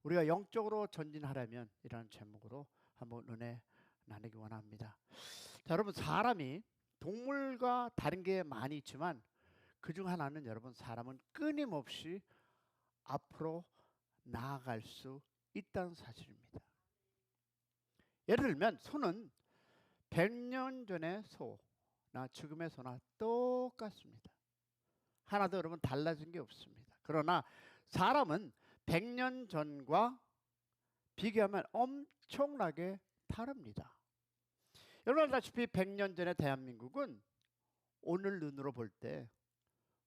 우리가 영적으로 전진하려면 이라는 제목으로 한번 은혜 나누기 원합니다. 자, 여러분, 사람이 동물과 다른 게 많이 있지만 그중 하나는 여러분, 사람은 끊임없이 앞으로 나아갈 수 있다는 사실입니다. 예를 들면 소는 100년 전의 소나 지금의 소나 똑같습니다. 하나도 여러분 달라진 게 없습니다. 그러나 사람은 100년 전과 비교하면 엄청나게 다릅니다. 여러분 알다시피 100년 전의 대한민국은 오늘 눈으로 볼 때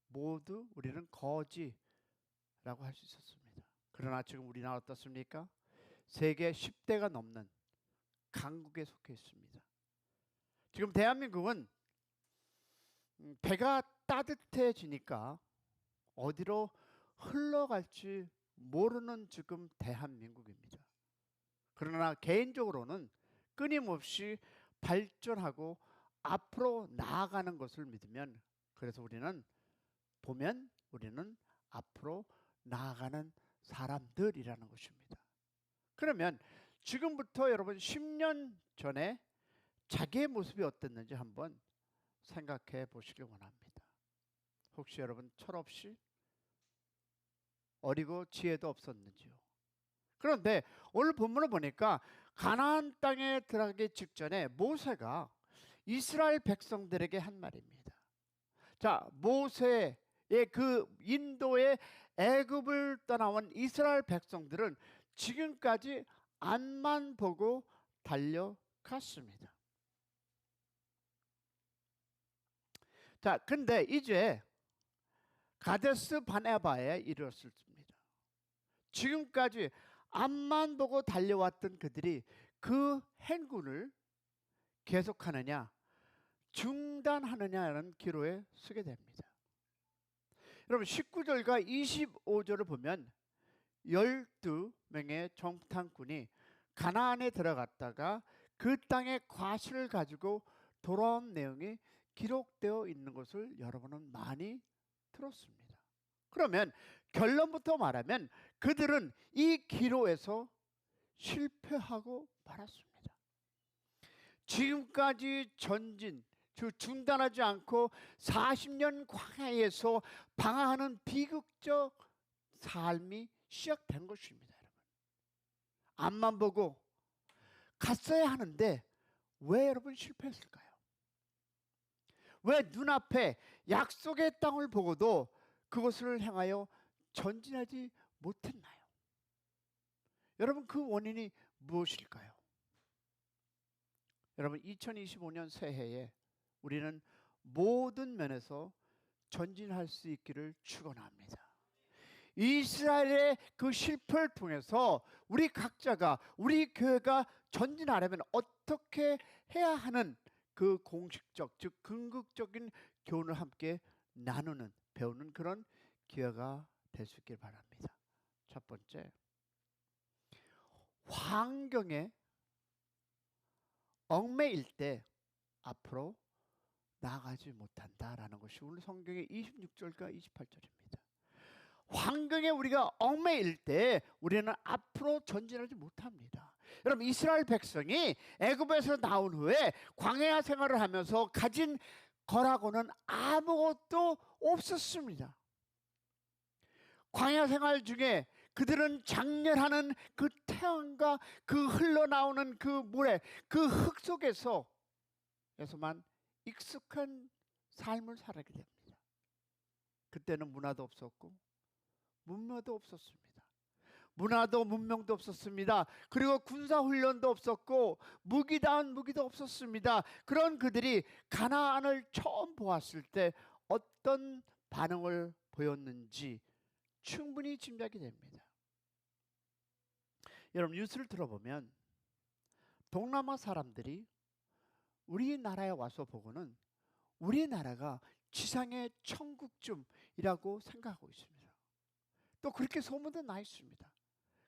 모두 우리는 거지라고 할 수 있었습니다. 그러나 지금 우리나라 어떻습니까? 세계 10대가 넘는 강국에 속해 있습니다. 지금 대한민국은 배가 따뜻해지니까 어디로 흘러갈지 모르는 지금 대한민국입니다. 그러나 개인적으로는 끊임없이 발전하고 앞으로 나아가는 것을 믿으면, 그래서 우리는 앞으로 나아가는 사람들이라는 것입니다. 그러면 지금부터 여러분 10년 전에 자기의 모습이 어땠는지 한번 생각해 보시길 원합니다. 혹시 여러분 철없이 어리고 지혜도 없었는지요? 그런데 오늘 본문을 보니까 가나안 땅에 들어가기 직전에 모세가 이스라엘 백성들에게 한 말입니다. 자, 모세의 그 인도의 애굽을 떠나온 이스라엘 백성들은 지금까지 앞만 보고 달려갔습니다. 자, 근데 이제 가데스 바네바에 이르렀습니다. 지금까지 앞만 보고 달려왔던 그들이 그 행군을 계속하느냐 중단하느냐라는 기로에 서게 됩니다. 여러분 19절과 25절을 보면 12명의 정탐꾼이 가나안에 들어갔다가 그 땅의 과실을 가지고 돌아온 내용이 기록되어 있는 것을 여러분은 많이 들었습니다. 그러면 결론부터 말하면 그들은 이 기로에서 실패하고 말았습니다. 지금까지 전진, 중단하지 않고 40년 광야에서 방황하는 비극적 삶이 시작된 것입니다. 여러분, 앞만 보고 갔어야 하는데 왜 여러분 실패했을까요? 왜 눈앞에 약속의 땅을 보고도 그것을 향하여 전진하지 못했나요? 여러분, 그 원인이 무엇일까요? 여러분, 2025년 새해에 우리는 모든 면에서 전진할 수 있기를 축원합니다. 이스라엘의 그 실패를 통해서 우리 각자가, 우리 교회가 전진하려면 어떻게 해야 하는 그 공식적, 즉 궁극적인 교훈을 함께 나누는, 배우는 그런 기회가 될 수 있길 바랍니다. 첫 번째, 환경에 얽매일 때 앞으로 나아가지 못한다라는 것이 오늘 성경의 26절과 28절입니다. 환경에 우리가 얽매일 때 우리는 앞으로 전진하지 못합니다. 여러분, 이스라엘 백성이 애굽에서 나온 후에 광야 생활을 하면서 가진 거라고는 아무것도 없었습니다. 광야 생활 중에 그들은 장렬하는 그 태양과 그 흘러나오는 그 모래, 그 흙 속에서만 익숙한 삶을 살아가게 됩니다. 그때는 문화도 없었고 문명도 없었습니다. 문화도 문명도 없었습니다. 그리고 군사훈련도 없었고 무기다운 무기도 없었습니다. 그런 그들이 가나안을 처음 보았을 때 어떤 반응을 보였는지 충분히 짐작이 됩니다. 여러분, 뉴스를 들어보면 동남아 사람들이 우리나라에 와서 보고는 우리나라가 지상의 천국쯤이라고 생각하고 있습니다. 또 그렇게 소문도 나 있습니다.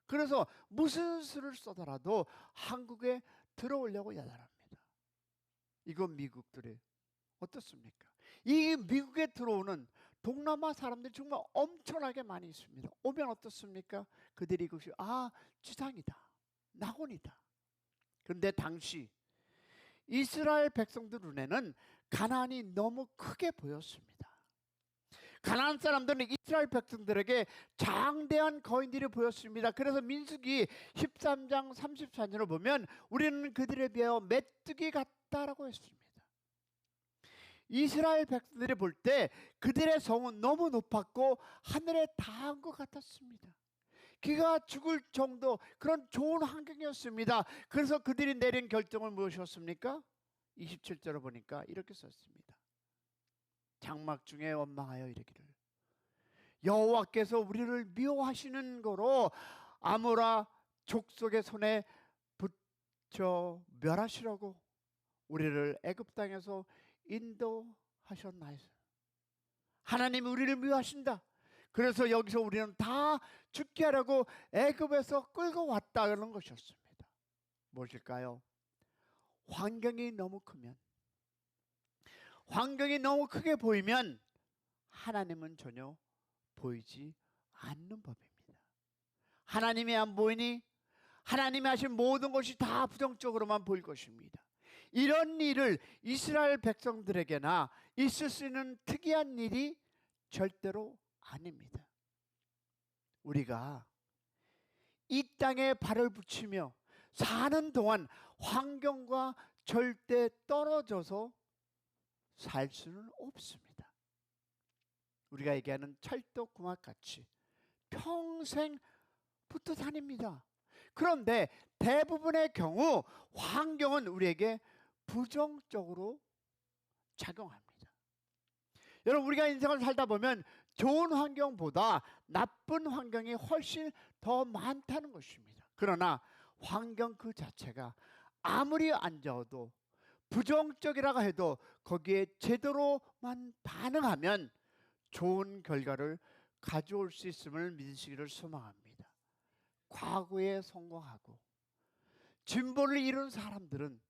그래서 무슨 수를 쏘더라도 한국에 들어오려고 야단합니다. 이건 미국들이 어떻습니까? 이 미국에 들어오는 동남아 사람들이 정말 엄청나게 많이 있습니다. 오면 어떻습니까? 그들이 이것이 지상이다, 낙원이다. 그런데 당시 이스라엘 백성들 눈에는 가나안이 너무 크게 보였습니다. 가나안 사람들은 이스라엘 백성들에게 장대한 거인들이 보였습니다. 그래서 민수기 13장 34절을 보면 우리는 그들에 비하여 메뚜기 같다라고 했습니다. 이스라엘 백성들이 볼 때 그들의 성은 너무 높았고 하늘에 닿은 것 같았습니다. 기가 죽을 정도 그런 좋은 환경이었습니다. 그래서 그들이 내린 결정은 무엇이었습니까? 27절을 보니까 이렇게 썼습니다. 장막 중에 원망하여 이르기를 여호와께서 우리를 미워하시는 거로 아모라 족속의 손에 붙여 멸하시려고 우리를 애굽 땅에서 인도하셨나이다. 하나님이 우리를 미워하신다. 그래서 여기서 우리는 다 죽게 하려고 애굽에서 끌고 왔다는 것이었습니다. 무엇일까요? 환경이 너무 크면, 환경이 너무 크게 보이면 하나님은 전혀 보이지 않는 법입니다. 하나님이 안 보이니 하나님이 하신 모든 것이 다 부정적으로만 보일 것입니다. 이런 일을 이스라엘 백성들에게나 있을 수 있는 특이한 일이 절대로 아닙니다. 우리가 이 땅에 발을 붙이며 사는 동안 환경과 절대 떨어져서 살 수는 없습니다. 우리가 얘기하는 찰떡궁합같이 평생 붙어 다닙니다. 그런데 대부분의 경우 환경은 우리에게 부정적으로 작용합니다. 여러분, 우리가 인생을 살다 보면 좋은 환경보다 나쁜 환경이 훨씬 더 많다는 것입니다. 그러나 환경 그 자체가 아무리 안 좋아도 부정적이라고 해도 거기에 제대로만 반응하면 좋은 결과를 가져올 수 있음을 믿으시기를 소망합니다. 과거에 성공하고 진보를 이룬 사람들은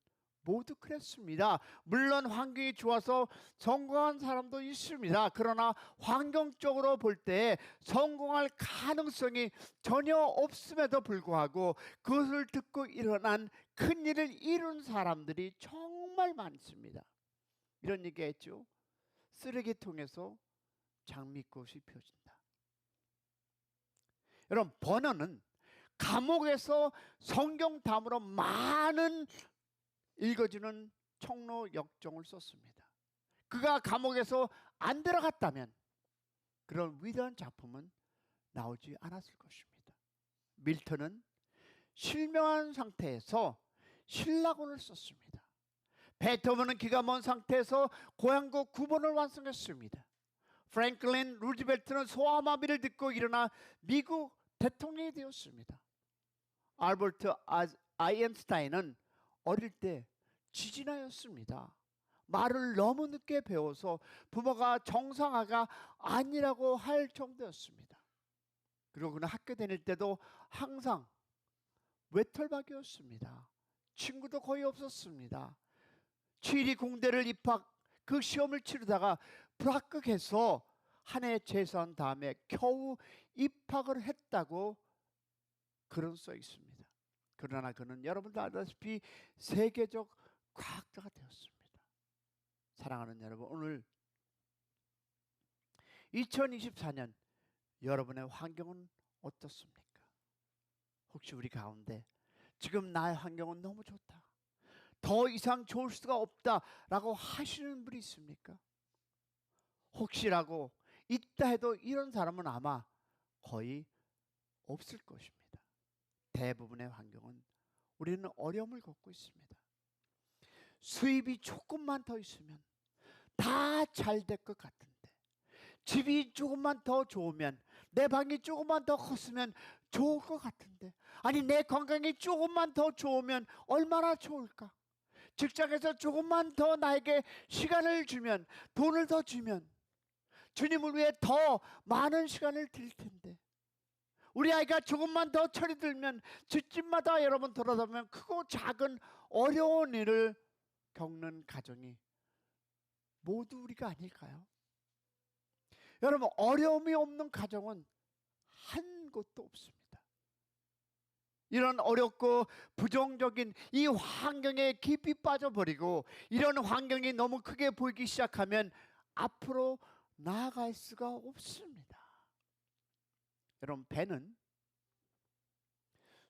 모두 그랬습니다. 물론 환경이 좋아서 성공한 사람도 있습니다. 그러나 환경적으로 볼 때 성공할 가능성이 전혀 없음에도 불구하고 그것을 듣고 일어난 큰 일을 이룬 사람들이 정말 많습니다. 이런 얘기했죠. 쓰레기통에서 장미꽃이 펴진다. 여러분, 버너는 감옥에서 성경 다음으로 많은 읽어지는 총로 역정을 썼습니다. 그가 감옥에서 안 들어갔다면 그런 위대한 작품은 나오지 않았을 것입니다. 밀턴은 실명한 상태에서 신라곤을 썼습니다. 베토벤은 기가 먼 상태에서 고향곡 9번을 완성했습니다. 프랭클린 루즈벨트는 소아마비를 듣고 일어나 미국 대통령이 되었습니다. 알버트 아인슈타인은 어릴 때 지진하였습니다. 말을 너무 늦게 배워서 부모가 정상화가 아니라고 할 정도였습니다. 그리고 그는 학교 다닐 때도 항상 외톨박이었습니다. 친구도 거의 없었습니다. 취리 공대를 입학 그 시험을 치르다가 불합격해서 한 해 재수한 다음에 겨우 입학을 했다고 글은 써 있습니다. 그러나 그는 여러분도 알다시피 세계적 과학자가 되었습니다. 사랑하는 여러분, 오늘 2024년 여러분의 환경은 어떻습니까? 혹시 우리 가운데 지금 나의 환경은 너무 좋다, 더 이상 좋을 수가 없다라고 하시는 분이 있습니까? 혹시라고 있다 해도 이런 사람은 아마 거의 없을 것입니다. 대부분의 환경은 우리는 어려움을 겪고 있습니다. 수입이 조금만 더 있으면 다 잘 될 것 같은데, 집이 조금만 더 좋으면, 내 방이 조금만 더 컸으면 좋을 것 같은데, 아니 내 건강이 조금만 더 좋으면 얼마나 좋을까? 직장에서 조금만 더 나에게 시간을 주면, 돈을 더 주면 주님을 위해 더 많은 시간을 드릴 텐데, 우리 아이가 조금만 더 철이 들면 집집마다 여러분 돌아다보면 크고 작은 어려운 일을 겪는 가정이 모두 우리가 아닐까요? 여러분, 어려움이 없는 가정은 한 곳도 없습니다. 이런 어렵고 부정적인 이 환경에 깊이 빠져버리고 이런 환경이 너무 크게 보이기 시작하면 앞으로 나아갈 수가 없습니다. 여러분, 배는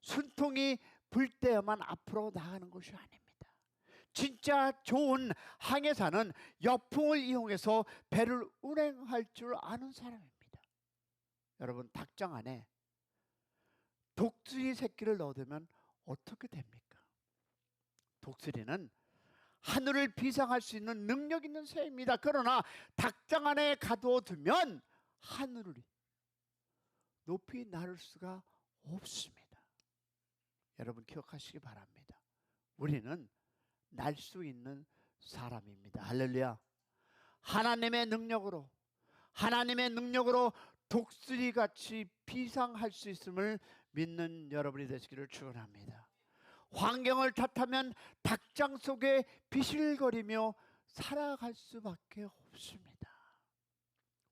순통이 불 때야만 앞으로 나가는 것이 아닙니다. 진짜 좋은 항해사는 역풍을 이용해서 배를 운행할 줄 아는 사람입니다. 여러분, 닭장 안에 독수리 새끼를 넣어두면 어떻게 됩니까? 독수리는 하늘을 비상할 수 있는 능력 있는 새입니다. 그러나 닭장 안에 가둬두면 하늘을 높이 나를 수가 없습니다. 여러분, 기억하시기 바랍니다. 우리는 날 수 있는 사람입니다. 할렐루야. 하나님의 능력으로 독수리같이 비상할 수 있음을 믿는 여러분이 되시기를 축원합니다. 환경을 탓하면 닭장 속에 비실거리며 살아갈 수밖에 없습니다.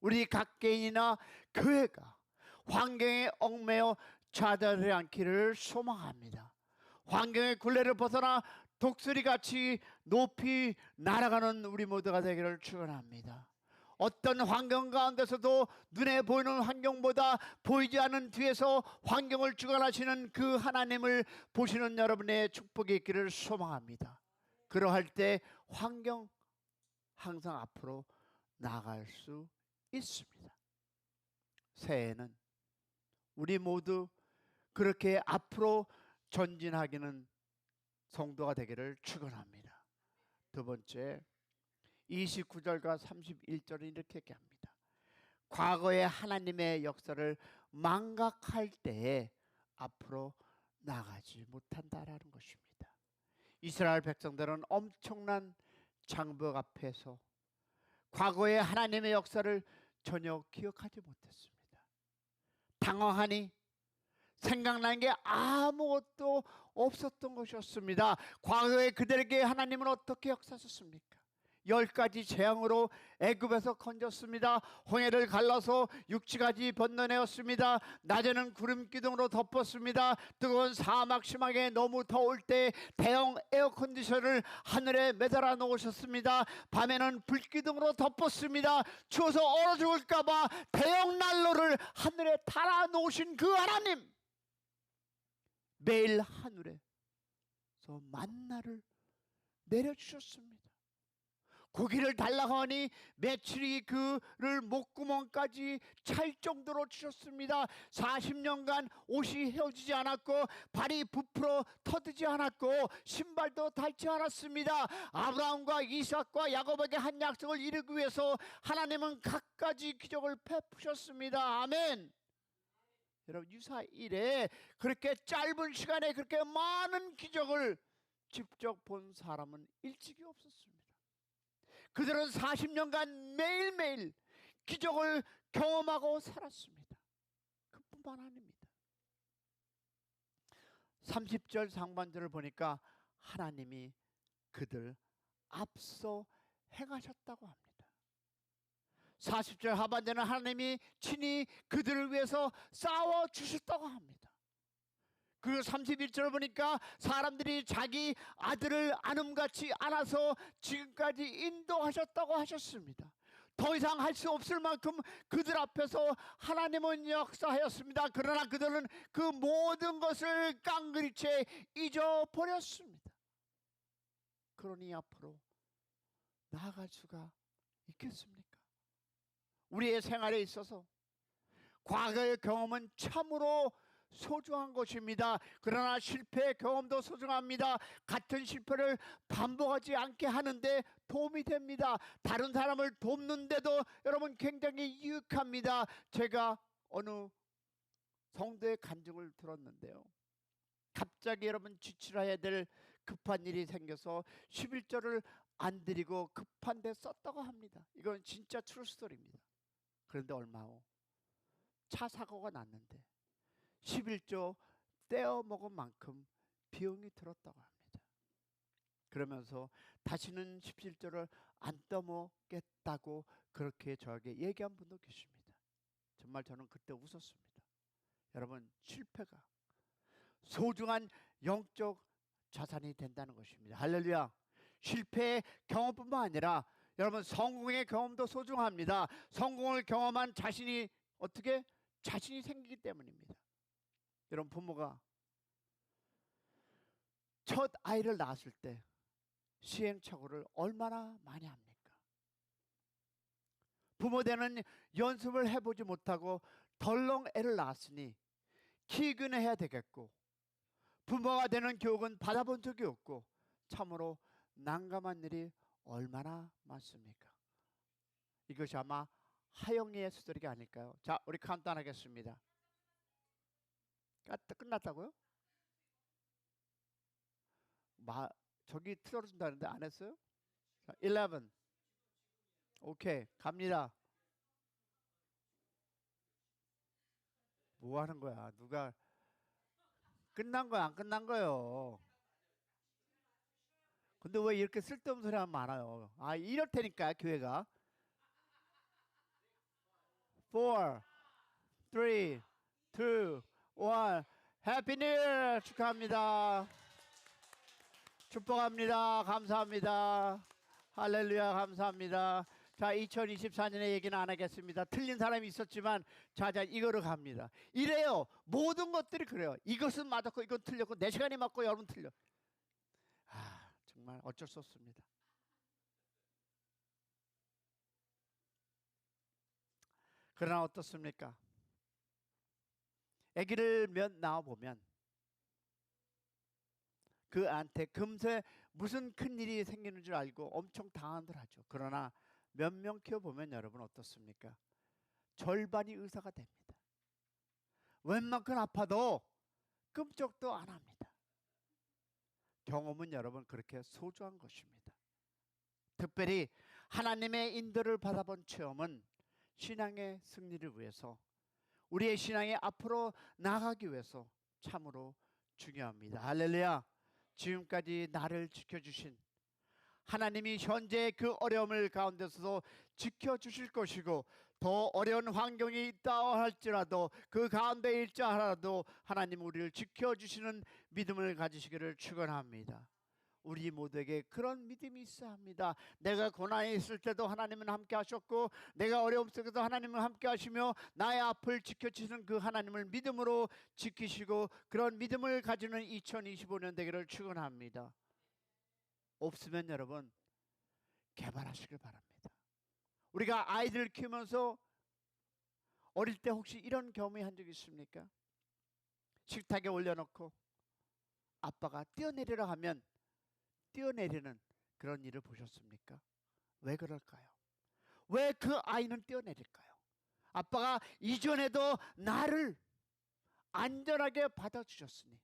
우리 각 개인이나 교회가 환경에 얽매여 좌절하지 않기를 소망합니다. 환경의 굴레를 벗어나 독수리같이 높이 날아가는 우리 모두가 되기를 축원합니다. 어떤 환경 가운데서도 눈에 보이는 환경보다 보이지 않는 뒤에서 환경을 주관하시는 그 하나님을 보시는 여러분의 축복이 있기를 소망합니다. 그러할 때 환경 항상 앞으로 나아갈 수 있습니다. 새해에는 우리 모두 그렇게 앞으로 전진하기는 성도가 되기를 축원합니다. 두 번째, 29절과 31절은 이렇게 얘기합니다. 과거의 하나님의 역사를 망각할 때에 앞으로 나가지 못한다라는 것입니다. 이스라엘 백성들은 엄청난 장벽 앞에서 과거의 하나님의 역사를 전혀 기억하지 못했습니다. 당황하니 생각나는 게 아무것도 없었던 것이었습니다. 과거에 그들에게 하나님은 어떻게 역사하셨습니까? 10가지 재앙으로 애굽에서 건졌습니다. 홍해를 갈라서 육지까지 건너내었습니다. 낮에는 구름 기둥으로 덮었습니다. 뜨거운 사막 심하게 너무 더울 때 대형 에어컨디션을 하늘에 매달아 놓으셨습니다. 밤에는 불기둥으로 덮었습니다. 추워서 얼어 죽을까봐 대형 난로를 하늘에 달아 놓으신 그 하나님, 매일 하늘에서 만나를 내려주셨습니다. 고기를 달라고 하니 메추리 그를 목구멍까지 찰 정도로 주셨습니다. 40년간 옷이 헤어지지 않았고 발이 부풀어 터지지 않았고 신발도 닳지 않았습니다. 아브라함과 이삭과 야곱에게 한 약속을 이루기 위해서 하나님은 갖가지 기적을 베푸셨습니다. 아멘. 여러분, 유사일에 그렇게 짧은 시간에 그렇게 많은 기적을 직접 본 사람은 일찍이 없었습니다. 그들은 40년간 매일매일 기적을 경험하고 살았습니다. 그뿐만 아닙니다. 30절 상반절을 보니까 하나님이 그들 앞서 행하셨다고 합니다. 40절 하반절은 하나님이 친히 그들을 위해서 싸워주셨다고 합니다. 그리고 31절을 보니까 사람들이 자기 아들을 아름같이 안아서 지금까지 인도하셨다고 하셨습니다. 더 이상 할 수 없을 만큼 그들 앞에서 하나님은 역사하였습니다. 그러나 그들은 그 모든 것을 깡그리채 잊어버렸습니다. 그러니 앞으로 나아갈 수가 있겠습니까? 우리의 생활에 있어서 과거의 경험은 참으로 소중한 것입니다. 그러나 실패의 경험도 소중합니다. 같은 실패를 반복하지 않게 하는데 도움이 됩니다. 다른 사람을 돕는데도 여러분 굉장히 유익합니다. 제가 어느 성도의 간증을 들었는데요, 갑자기 여러분 지출해야 될 급한 일이 생겨서 11조를 안 드리고 급한 데 썼다고 합니다. 이건 진짜 트루스토리입니다. 그런데 얼마 후 차 사고가 났는데 11조 떼어 먹은 만큼 비용이 들었다고 합니다. 그러면서 다시는 17절을 안 떠먹겠다고 그렇게 저에게 얘기한 분도 계십니다. 정말 저는 그때 웃었습니다. 여러분, 실패가 소중한 영적 자산이 된다는 것입니다. 할렐루야. 실패의 경험뿐만 아니라 여러분, 성공의 경험도 소중합니다. 성공을 경험한 자신이 어떻게 자신이 생기기 때문입니다. 여러분, 부모가 첫 아이를 낳았을 때 시행착오를 얼마나 많이 합니까? 부모 되는 연습을 해보지 못하고 덜렁 애를 낳았으니 키근해야 되겠고, 부모가 되는 교육은 받아본 적이 없고 참으로 난감한 일이 얼마나 많습니까? 이것이 아마 하영이의 수두룩이 아닐까요? 자, 우리 카운트다운 하겠습니다. 끝났다고요? 저기 틀어준다는데 안 했어요? 자, 11. 오케이, 갑니다. 뭐 하는 거야? 누가 끝난 거야, 안 끝난 거요? 근데 왜 이렇게 쓸데없는 소리 하면 많아요? 아, 이럴 테니까 교회가. 4, 3, 2, 1. 해피 뉴 이어 축하합니다. 축복합니다. 감사합니다. 할렐루야, 감사합니다. 자, 2024년의 얘기는 안 하겠습니다. 틀린 사람이 있었지만 자, 이거로 갑니다. 이래요. 모든 것들이 그래요. 이것은 맞았고 이건 틀렸고 내 시간이 맞고 여러분 틀려. 정말 어쩔 수 없습니다. 그러나 어떻습니까? 아기를 낳아보면 그한테 금세 무슨 큰일이 생기는 줄 알고 엄청 당황들 하죠. 그러나 몇 명 키워보면 여러분 어떻습니까? 절반이 의사가 됩니다. 웬만큼 아파도 끔찍도 안 합니다. 경험은 여러분 그렇게 소중한 것입니다. 특별히 하나님의 인도를 받아본 체험은 신앙의 승리를 위해서, 우리의 신앙이 앞으로 나가기 위해서 참으로 중요합니다. 할렐루야. 지금까지 나를 지켜주신 하나님이 현재 그 어려움을 가운데서도 지켜주실 것이고, 더 어려운 환경이 있다 할지라도 그 가운데 있자 하라도 하나님 우리를 지켜주시는 믿음을 가지시기를 축원합니다. 우리 모두에게 그런 믿음이 있어야 합니다. 내가 고난에 있을 때도 하나님은 함께 하셨고, 내가 어려움 속에도 하나님은 함께 하시며 나의 앞을 지켜주시는 그 하나님을 믿음으로 지키시고, 그런 믿음을 가지는 2025년 되기를 축원합니다. 없으면 여러분 개발하시길 바랍니다. 우리가 아이들을 키우면서 어릴 때 혹시 이런 경험이 한 적 있습니까? 식탁에 올려놓고 아빠가 뛰어내리라 하면 뛰어내리는 그런 일을 보셨습니까? 왜 그럴까요? 왜 그 아이는 뛰어내릴까요? 아빠가 이전에도 나를 안전하게 받아주셨으니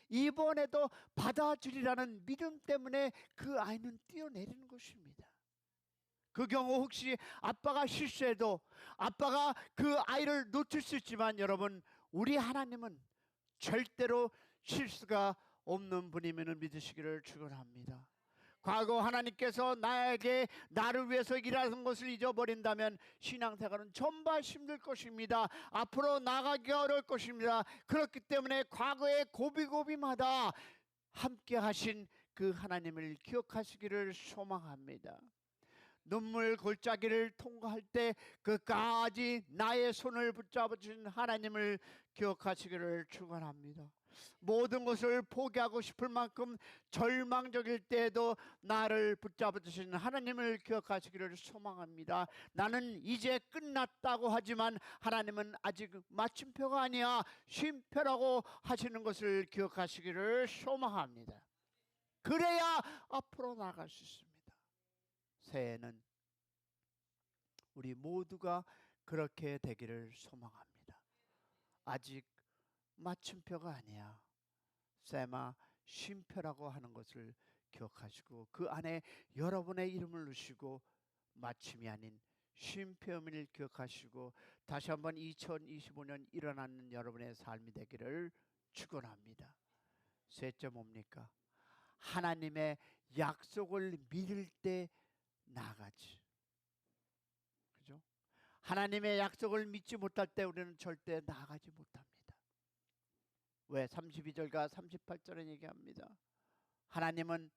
이번에도 받아주리라는 믿음 때문에 그 아이는 뛰어내리는 것입니다. 그 경우 혹시 아빠가 실수해도 아빠가 그 아이를 놓칠 수 있지만 여러분, 우리 하나님은 절대로 실수가 없는 분임을 믿으시기를 축원합니다. 과거 하나님께서 나를 위해서 일하는 것을 잊어버린다면 신앙생활은 전반 힘들 것입니다. 앞으로 나가기가 어려울 것입니다. 그렇기 때문에 과거의 고비고비마다 함께 하신 그 하나님을 기억하시기를 소망합니다. 눈물 골짜기를 통과할 때 끝까지 나의 손을 붙잡아 주신 하나님을 기억하시기를 축원합니다. 모든 것을 포기하고 싶을 만큼 절망적일 때에도 나를 붙잡아 주신 하나님을 기억하시기를 소망합니다. 나는 이제 끝났다고 하지만 하나님은 아직 마침표가 아니야 쉼표라고 하시는 것을 기억하시기를 소망합니다. 그래야 앞으로 나아갈 수 있습니다. 새해에는 우리 모두가 그렇게 되기를 소망합니다. 아직 마침표가 아니야. 세마 쉼표라고 하는 것을 기억하시고 그 안에 여러분의 이름을 넣으시고 마침이 아닌 쉼표임을 기억하시고 다시 한번 2025년 일어나는 여러분의 삶이 되기를 축원합니다. 셋째 뭡니까? 하나님의 약속을 믿을 때 나아가지. 그죠? 하나님의 약속을 믿지 못할 때 우리는 절대 나아가지 못합니다. 왜? 32절과 38절에 얘기합니다. 하나님은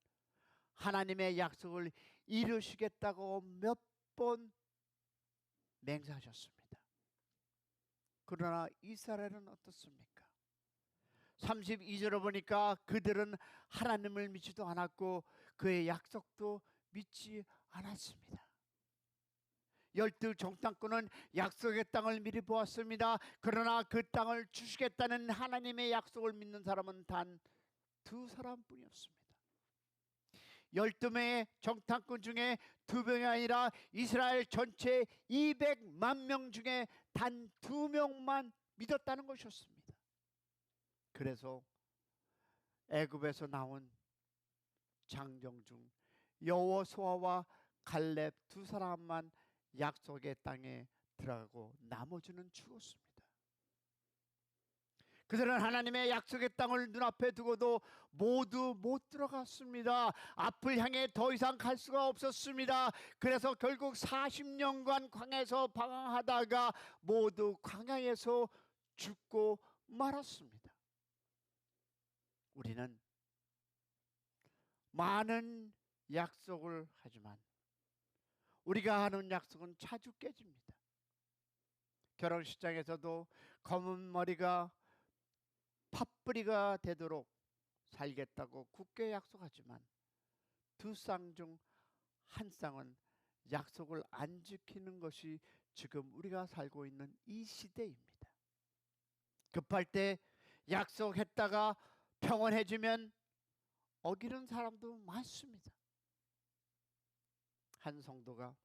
하나님의 약속을 이루시겠다고 몇 번 맹세하셨습니다. 그러나 이스라엘은 어떻습니까? 32절을 보니까 그들은 하나님을 믿지도 않았고 그의 약속도 믿지 않았습니다. 12 정탐꾼은 약속의 땅을 미리 보았습니다. 그러나 그 땅을 주시겠다는 하나님의 약속을 믿는 사람은 단 2사람뿐이었습니다. 12명의 정탐꾼 중에 2명이 아니라 이스라엘 전체 200만 명 중에 단 2명만 믿었다는 것이었습니다. 그래서 애굽에서 나온 장정 중 여호수아와 갈렙 2사람만 약속의 땅에 들어가고 나머지는 죽었습니다. 그들은 하나님의 약속의 땅을 눈앞에 두고도 모두 못 들어갔습니다. 앞을 향해 더 이상 갈 수가 없었습니다. 그래서 결국 40년간 광야에서 방황하다가 모두 광야에서 죽고 말았습니다. 우리는 많은 약속을 하지만 우리가 하는 약속은 자주 깨집니다. 결혼식장에서도 검은 머리가 팥뿌리가 되도록 살겠다고 굳게 약속하지만 2쌍 중 1쌍은 약속을 안 지키는 것이 지금 우리가 살고 있는 이 시대입니다. 급할 때 약속했다가 평온해지면 어기는 사람도 많습니다. 한 성도가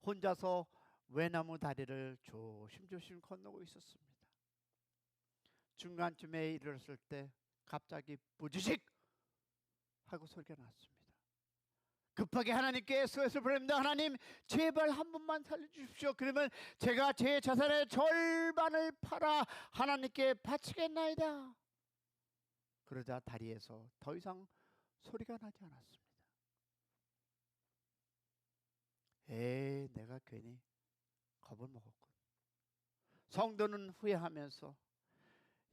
혼자서 외나무 다리를 조심조심 건너고 있었습니다. 중간쯤에 이르렀을 때 갑자기 부지직 하고 소리가 났습니다. 급하게 하나님께 SOS를 보냅니다. 하나님, 제발 한 번만 살려주십시오. 그러면 제가 제 자산의 절반을 팔아 하나님께 바치겠나이다. 그러자 다리에서 더 이상 소리가 나지 않았습니다. 내가 괜히 겁을 먹었군. 성도는 후회하면서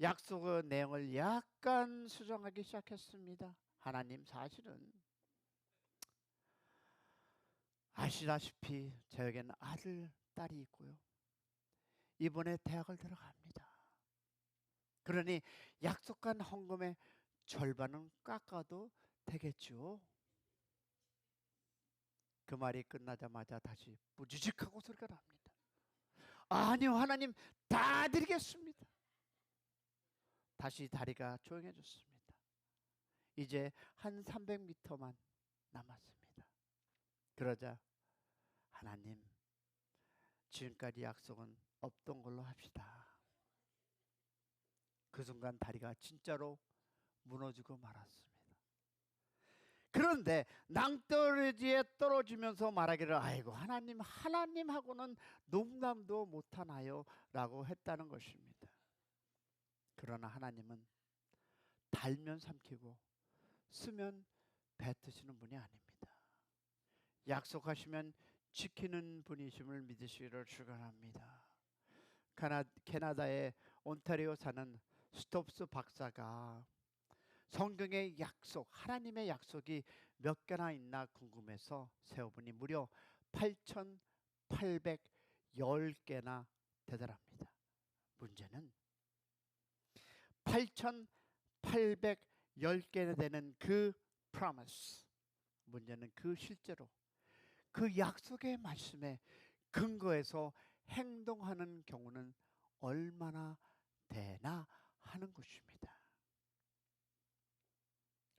약속의 내용을 약간 수정하기 시작했습니다. 하나님, 사실은 아시다시피 저에게는 아들, 딸이 있고요. 이번에 대학을 들어갑니다. 그러니 약속한 헌금의 절반은 깎아도 되겠죠. 그 말이 끝나자마자 다시 부지직하고 소리가 납니다. 아니요, 하나님, 다 드리겠습니다. 다시 다리가 조용해졌습니다. 이제 한 300m만 남았습니다. 그러자 하나님, 지금까지 약속은 없던 걸로 합시다. 그 순간 다리가 진짜로 무너지고 말았습니다. 그런데 낭떠러지에 떨어지면서 말하기를, 아이고 하나님, 하나님하고는 농담도 못하나요? 라고 했다는 것입니다. 그러나 하나님은 달면 삼키고 쓰면 뱉으시는 분이 아닙니다. 약속하시면 지키는 분이심을 믿으시기를 축원합니다. 캐나다의 온타리오 사는 스톱스 박사가 성경의 약속, 하나님의 약속이 몇 개나 있나 궁금해서 세어보니 무려 8,810개나 되더랍니다. 문제는 8,810개나 되는 그 promise, 문제는 그 실제로 그 약속의 말씀에 근거해서 행동하는 경우는 얼마나 되나 하는 것입니다.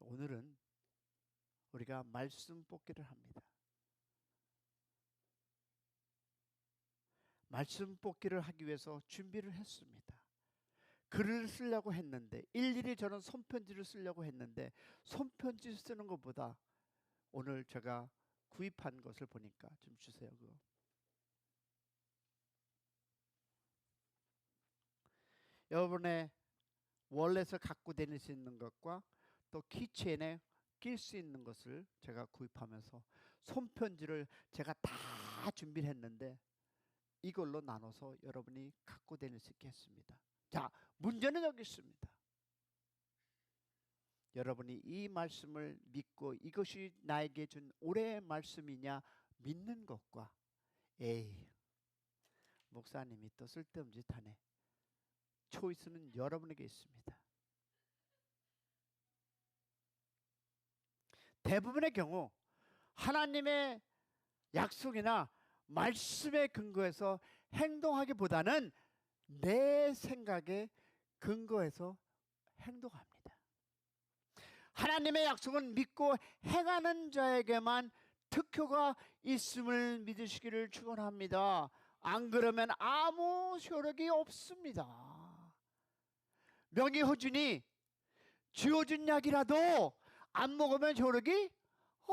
오늘은 우리가 말씀 뽑기를 합니다. 말씀 뽑기를 하기 위해서 준비를 했습니다. 글을 쓰려고 했는데, 일일이 저는 손편지를 쓰려고 했는데, 손편지 쓰는 것보다 오늘 제가 구입한 것을 보니까, 좀 주세요. 그거. 여러분의 월렛에서 갖고 다닐 수 있는 것과 또 키체인에 낄 수 있는 것을 제가 구입하면서 손편지를 제가 다 준비를 했는데 이걸로 나눠서 여러분이 갖고 다닐 수 있게 했습니다. 자, 문제는 여기 있습니다. 여러분이 이 말씀을 믿고 이것이 나에게 준 올해의 말씀이냐 믿는 것과 에이 목사님이 또 쓸데없는 짓 하네, 초이스는 여러분에게 있습니다. 대부분의 경우 하나님의 약속이나 말씀에 근거해서 행동하기보다는 내 생각에 근거해서 행동합니다. 하나님의 약속은 믿고 행하는 자에게만 특효가 있음을 믿으시기를 축원합니다. 안 그러면 아무 효력이 없습니다. 명의허준이 쥐어준 약이라도 안 먹으면 효력이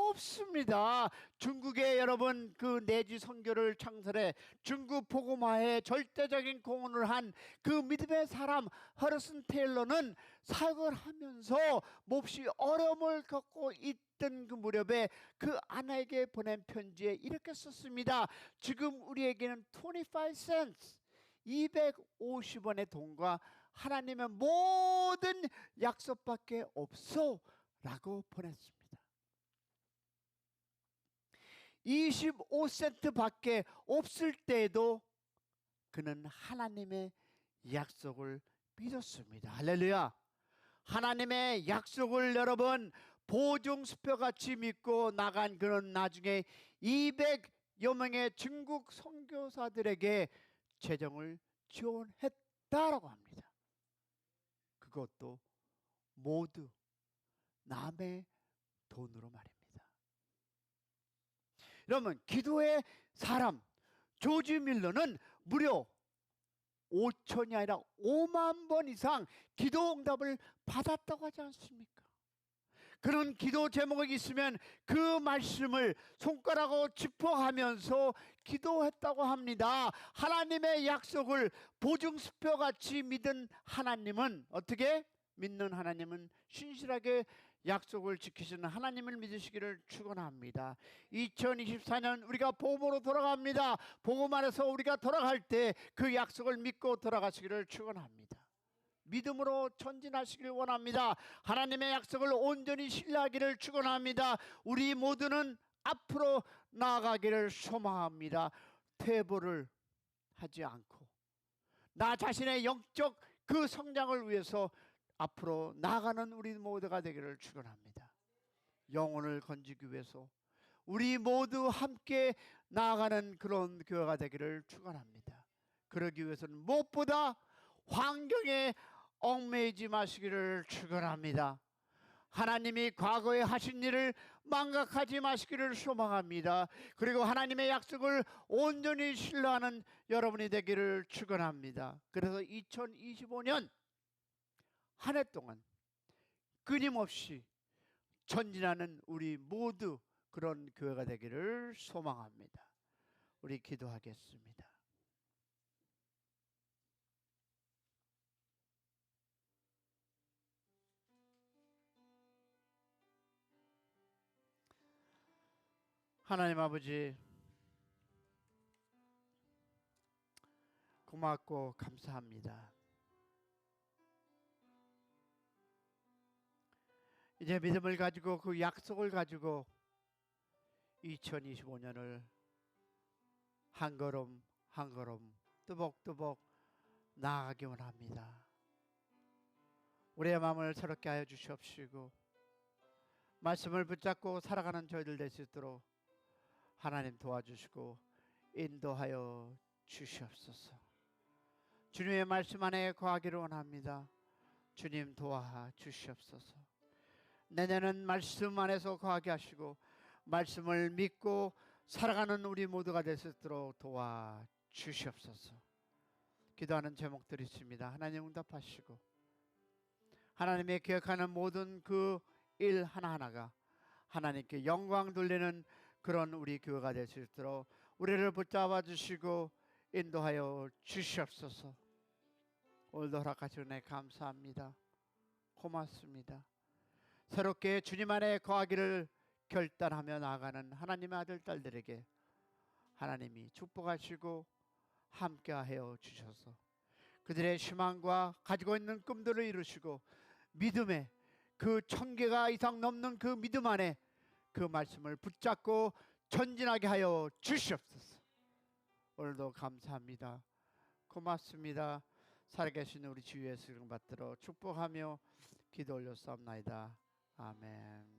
없습니다. 중국의 여러분 그 내지 선교를 창설해 중국 복음화에 절대적인 공헌을 한 그 믿음의 사람 허드슨 테일러는 사역을 하면서 몹시 어려움을 겪고 있던 그 무렵에 그 아내에게 보낸 편지에 이렇게 썼습니다. 지금 우리에게는 25 cents 250원의 돈과 하나님의 모든 약속밖에 없어 라고 보냈습니다. 25센트 밖에 없을 때에도 그는 하나님의 약속을 믿었습니다. 할렐루야. 하나님의 약속을 여러분 보증수표같이 믿고 나간 그런 나중에 200여 명의 중국 선교사들에게 재정을 지원했다라고 합니다. 그것도 모두 남의 돈으로 말입니다. 여러분 기도의 사람 조지 밀러는 무려 5천이 아니라 5만 번 이상 기도 응답을 받았다고 하지 않습니까? 그런 기도 제목이 있으면 그 말씀을 손가락으로 짚어가면서 기도했다고 합니다. 하나님의 약속을 보증수표같이 믿은 하나님은 어떻게? 믿는 하나님은 신실하게 약속을 지키시는 하나님을 믿으시기를 축원합니다. 2024년 우리가 복음으로 돌아갑니다. 복음 안에서 우리가 돌아갈 때 그 약속을 믿고 돌아가시기를 축원합니다. 믿음으로 전진하시길 원합니다. 하나님의 약속을 온전히 신뢰하기를 축원합니다. 우리 모두는 앞으로 나아가기를 소망합니다. 퇴보를 하지 않고 나 자신의 영적 그 성장을 위해서 앞으로 나아가는 우리 모두가 되기를 축원합니다. 영혼을 건지기 위해서 우리 모두 함께 나아가는 그런 교회가 되기를 축원합니다. 그러기 위해서는 무엇보다 환경에 얽매이지 마시기를 축원합니다. 하나님이 과거에 하신 일을 망각하지 마시기를 소망합니다. 그리고 하나님의 약속을 온전히 신뢰하는 여러분이 되기를 축원합니다. 그래서 2025년 한 해 동안 끊임없이 전진하는 우리 모두 그런 교회가 되기를 소망합니다. 우리 기도하겠습니다. 하나님 아버지 고맙고 감사합니다. 이제 믿음을 가지고 그 약속을 가지고 2025년을 한 걸음 한 걸음 뚜벅뚜벅 나아가기 원합니다. 우리의 마음을 새롭게 하여 주시옵시고 말씀을 붙잡고 살아가는 저희들 될 수 있도록 하나님 도와주시고 인도하여 주시옵소서. 주님의 말씀 안에 거하기를 원합니다. 주님 도와 주시옵소서. 내년은 말씀 안에서 거하게 하시고 말씀을 믿고 살아가는 우리 모두가 될 수 있도록 도와 주시옵소서. 기도하는 제목들이 있습니다. 하나님 응답하시고 하나님의 계획하는 모든 그 일 하나하나가 하나님께 영광 돌리는 그런 우리 교회가 될 수 있도록 우리를 붙잡아 주시고 인도하여 주시옵소서. 오늘도 허락하신 은혜 감사합니다. 고맙습니다. 새롭게 주님 안에 거하기를 결단하며 나아가는 하나님의 아들 딸들에게 하나님이 축복하시고 함께하여 주셔서 그들의 희망과 가지고 있는 꿈들을 이루시고 믿음의 그 1000개가 이상 넘는 그 믿음 안에 그 말씀을 붙잡고 전진하게 하여 주시옵소서. 오늘도 감사합니다. 고맙습니다. 살아계신 우리 주 예수 이름 받들어 축복하며 기도 올렸사옵나이다. 아멘.